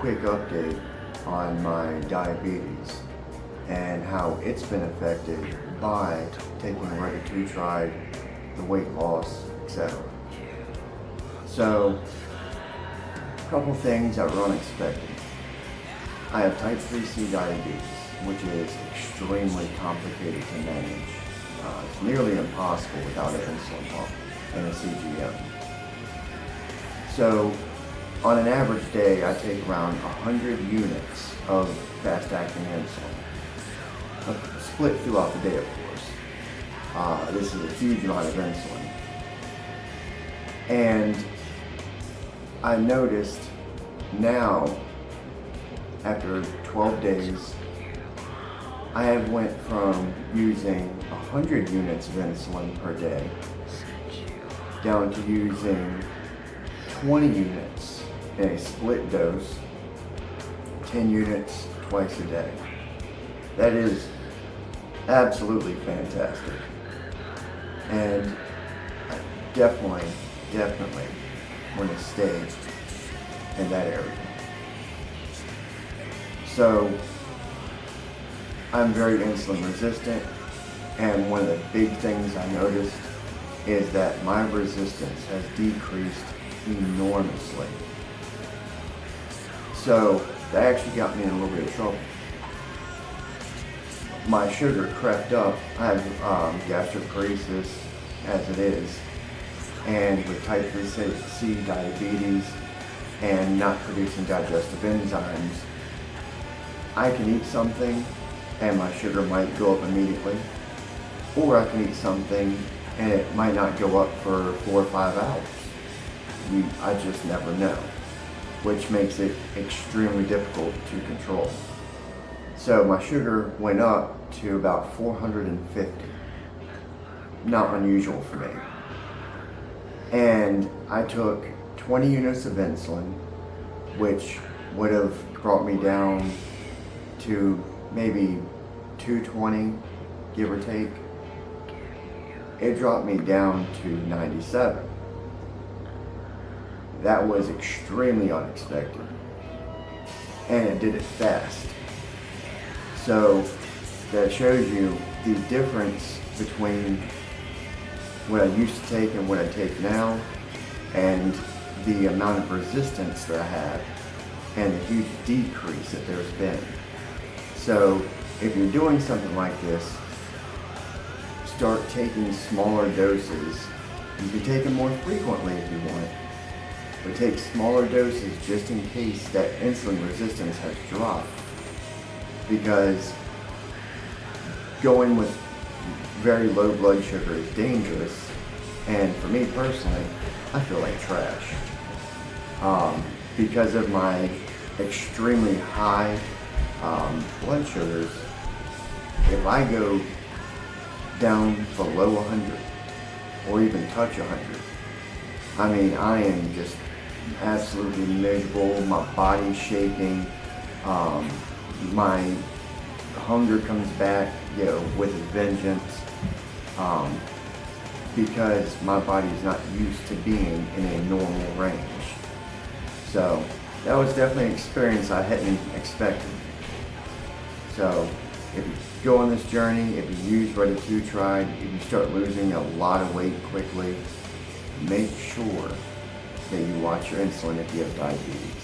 quick update on my diabetes and how it's been affected by taking retatrutide, the weight loss, etc. So, a couple things that were unexpected. I have type 3C diabetes, which is extremely complicated to manage. It's nearly impossible without an insulin pump and a CGM. So, on an average day, I take around 100 units of fast-acting insulin, split throughout the day, of course. This is a huge amount of insulin. And I noticed now, after 12 days, I have went from using 100 units of insulin per day down to using 20 units in a split dose, 10 units twice a day. That is absolutely fantastic. And I definitely want to stay in that area. So I'm very insulin resistant, and one of the big things I noticed is that my resistance has decreased enormously. So that actually got me in a little bit of trouble. My sugar crept up. I have gastroparesis as it is, and with type 3C diabetes and not producing digestive enzymes, I can eat something and my sugar might go up immediately, or I can eat something and it might not go up for 4 or 5 hours. I just never know, which makes it extremely difficult to control. So my sugar went up to about 450. Not unusual for me. And I took 20 units of insulin, which would have brought me down to maybe 220, give or take. It dropped me down to 97. That was extremely unexpected. And it did it fast. So that shows you the difference between what I used to take and what I take now, and the amount of resistance that I have, and the huge decrease that there's been. So if you're doing something like this, start taking smaller doses. You can take them more frequently if you want, but take smaller doses just in case that insulin resistance has dropped. Because going with very low blood sugar is dangerous, and for me personally, I feel like trash. Because of my extremely high blood sugars, if I go down below 100 or even touch 100, I mean, I am just absolutely miserable. My body's shaking. My hunger comes back, with a vengeance, because my body is not used to being in a normal range. So that was definitely an experience I hadn't expected. So if you go on this journey, if you use retatrutide, if you start losing a lot of weight quickly, make sure that you watch your insulin if you have diabetes.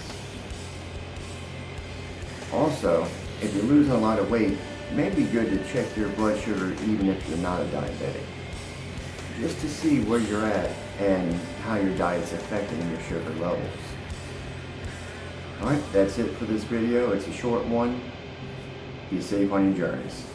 Also, if you're losing a lot of weight, it may be good to check your blood sugar even if you're not a diabetic, just to see where you're at and how your diet's affecting your sugar levels. Alright, that's it for this video. It's a short one. Be safe on your journeys.